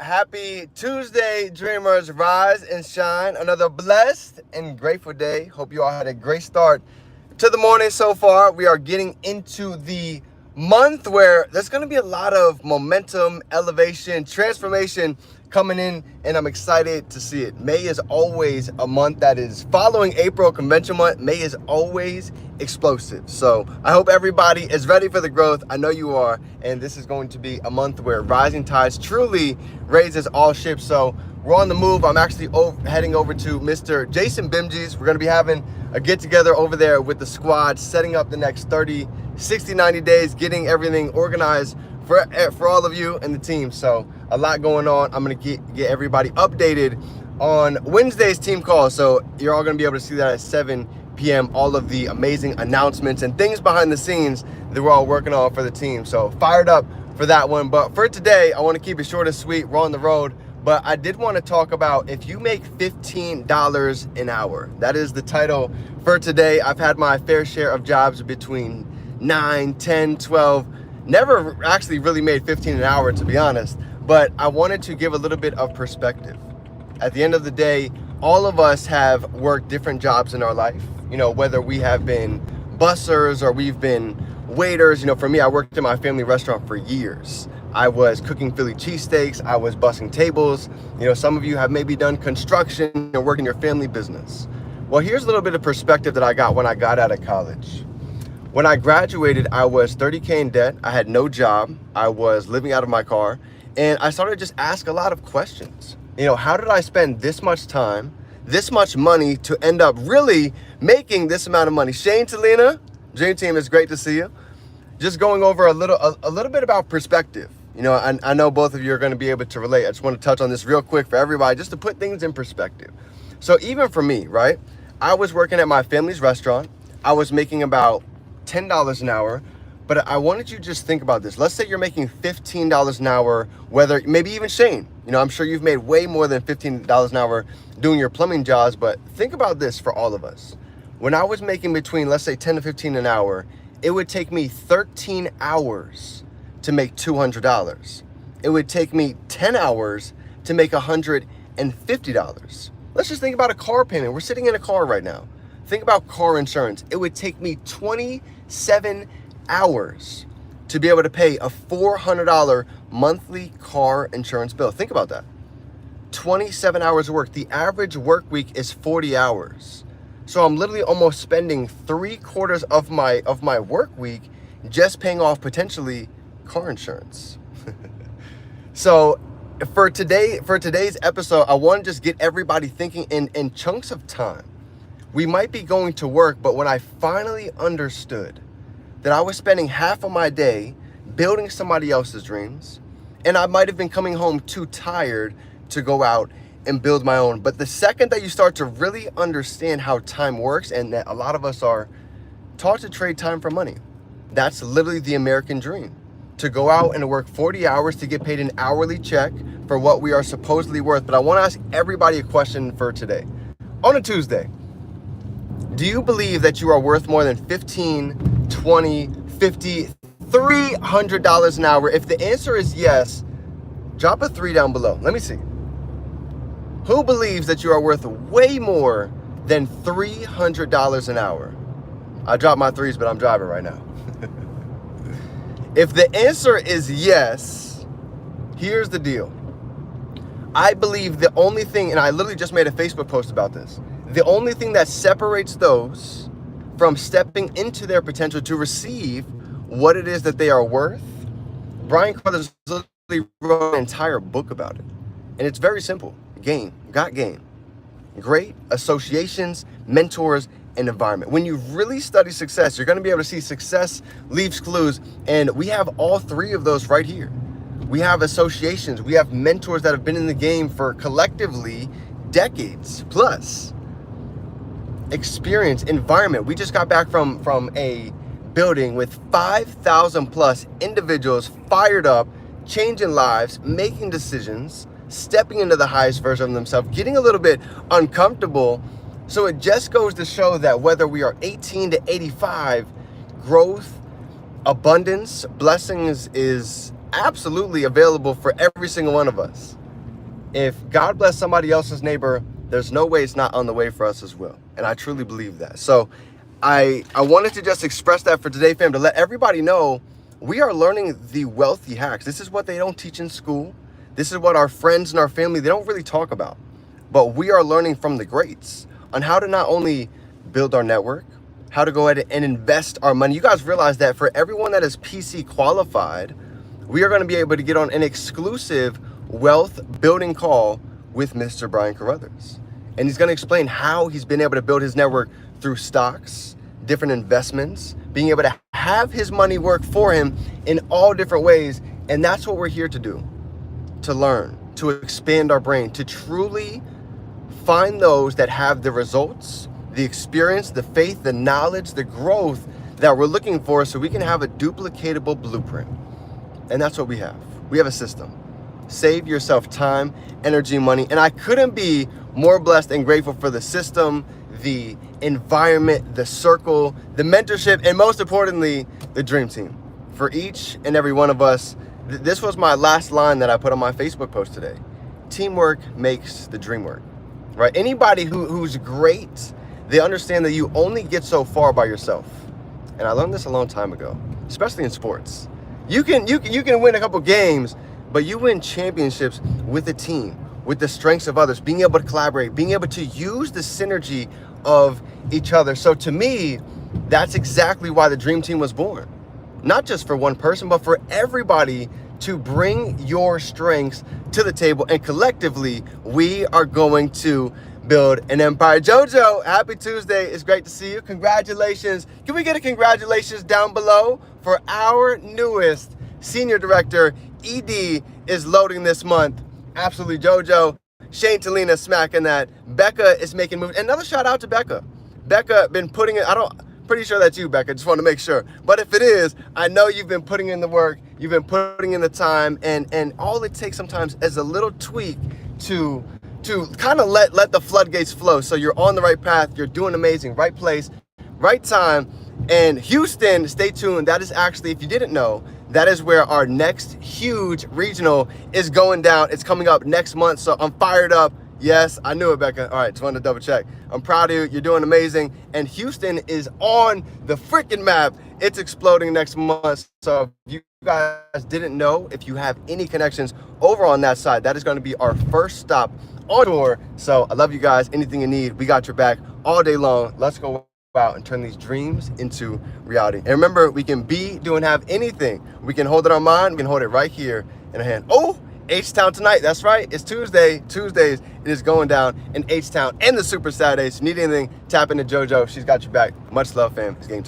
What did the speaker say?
Happy Tuesday, dreamers. Rise and shine. Another blessed and grateful day. Hope you all had a great start to the morning so far. We are getting into the month where there's going to be a lot of momentum, elevation, transformation coming in, and I'm excited to see it. May is always a month that is following April Convention Month. May is always explosive. So I hope everybody is ready for the growth. I know you are, and this is going to be a month where rising tides truly raises all ships. So we're on the move. I'm actually heading over to Mr. Jason Bimji's. We're going to be having a get together over there with the squad, setting up the next 30, 60, 90 days, getting everything organized for all of you and the team. So a lot going on. I'm going to get everybody updated on Wednesday's team call. So you're all going to be able to see that at 7 p.m. All of the amazing announcements and things behind the scenes that we're all working on for the team. So fired up for that one. But for today, I want to keep it short and sweet. We're on the road. But I did want to talk about if you make $15 an hour. That is the title for today. I've had my fair share of jobs between 9, 10, 12. Never actually really made 15 an hour, to be honest. But I wanted to give a little bit of perspective. At the end of the day, all of us have worked different jobs in our life. You know, whether we have been bussers or we've been waiters. You know, for me, I worked in my family restaurant for years. I was cooking Philly cheesesteaks. I was bussing tables. You know, some of you have maybe done construction and work in your family business. Well, here's a little bit of perspective that I got when I got out of college. When I graduated, I was 30K in debt. I had no job. I was living out of my car. And I started to just ask a lot of questions. You know, how did I spend this much time, this much money to end up really making this amount of money? Shane, Talina, Dream Team, it's great to see you. Just going over a little bit about perspective. You know, I know both of you are going to be able to relate. I just want to touch on this real quick for everybody, just to put things in perspective. So even for me, right, I was working at my family's restaurant. I was making about $10 an hour, but I wanted you to just think about this. Let's say you're making $15 an hour, whether maybe even Shane, you know, I'm sure you've made way more than $15 an hour doing your plumbing jobs, but think about this for all of us. When I was making between, let's say 10 to 15 an hour, it would take me 13 hours to make $200. It would take me 10 hours to make $150. Let's just think about a car payment. We're sitting in a car right now. Think about car insurance. It would take me 27 hours to be able to pay a $400 monthly car insurance bill. Think about that. 27 hours of work. The average work week is 40 hours. So I'm literally almost spending 3/4 of my work week just paying off potentially car insurance. So for today's episode, I want to just get everybody thinking in chunks of time. We might be going to work, but when I finally understood that I was spending half of my day building somebody else's dreams, and I might have been coming home too tired to go out and build my own. But the second that you start to really understand how time works, and that a lot of us are taught to trade time for money, that's literally the American dream. To go out and work 40 hours to get paid an hourly check for what we are supposedly worth. But I want to ask everybody a question for today. On a Tuesday, do you believe that you are worth more than $15, $20, $50, $300 an hour? If the answer is yes, drop a 3 down below. Let me see. Who believes that you are worth way more than $300 an hour? I dropped my 3s, but I'm driving right now. If the answer is yes, here's the deal. I believe the only thing, and I literally just made a Facebook post about this, the only thing that separates those from stepping into their potential to receive what it is that they are worth, Brian Carruthers literally wrote an entire book about it. And it's very simple. Game, got game. Great associations, mentors, and environment. When you really study success, you're going to be able to see success leaves clues. And we have all 3 of those right here. We have associations. We have mentors that have been in the game for collectively decades plus. Experience, environment. We just got back from a building with 5,000 plus individuals fired up, changing lives, making decisions, stepping into the highest version of themselves, getting a little bit uncomfortable. So it just goes to show that whether we are 18 to 85, growth, abundance, blessings is absolutely available for every single one of us. If God bless somebody else's neighbor, there's no way it's not on the way for us as well. And I truly believe that. So I wanted to just express that for today, fam, to let everybody know we are learning the wealthy hacks. This is what they don't teach in school. This is what our friends and our family, they don't really talk about. But we are learning from the greats on how to not only build our network, how to go ahead and invest our money. You guys realize that for everyone that is PC qualified, we are going to be able to get on an exclusive wealth building call with Mr. Brian Carruthers. And he's going to explain how he's been able to build his network through stocks, different investments, being able to have his money work for him in all different ways. And that's what we're here to do, to learn, to expand our brain, to truly find those that have the results, the experience, the faith, the knowledge, the growth that we're looking for so we can have a duplicatable blueprint. And that's what we have. We have a system. Save yourself time, energy, money. And I couldn't be more blessed and grateful for the system, the environment, the circle, the mentorship, and most importantly, the dream team. For each and every one of us, this was my last line that I put on my Facebook post today. Teamwork makes the dream work, right? Anybody who's great, they understand that you only get so far by yourself. And I learned this a long time ago, especially in sports. You can win a couple games, but you win championships with a team, with the strengths of others, being able to collaborate, being able to use the synergy of each other. So to me, that's exactly why the dream team was born. Not just for one person, but for everybody to bring your strengths to the table. And collectively, we are going to build an empire. Jojo, happy Tuesday. It's great to see you. Congratulations. Can we get a congratulations down below for our newest senior director? ED is loading this month. Absolutely, Jojo. Shane Talina smacking that. Becca is making moves. Another shout out to Becca. Becca been putting it, pretty sure that's you, Becca. Just want to make sure. But if it is, I know you've been putting in the work. You've been putting in the time. And all it takes sometimes is a little tweak to kind of let the floodgates flow. So you're on the right path. You're doing amazing. Right place, right time. And Houston, stay tuned. That is actually, if you didn't know, that is where our next huge regional is going down. It's coming up next month. So I'm fired up. Yes, I knew it, Becca. All right, just wanted to double check. I'm proud of you. You're doing amazing. And Houston is on the freaking map. It's exploding next month. So if you guys didn't know, if you have any connections over on that side, that is going to be our first stop on tour. So I love you guys. Anything you need, we got your back all day long. Let's go out and turn these dreams into reality. And remember, we can be, do, and have anything. We can hold it in our mind. We can hold it right here in our hand. Oh, H-Town tonight. That's right. It's Tuesday. Tuesdays, it is going down in H-Town and the Super Saturdays. If you need anything, tap into JoJo. She's got your back. Much love, fam. It's game time.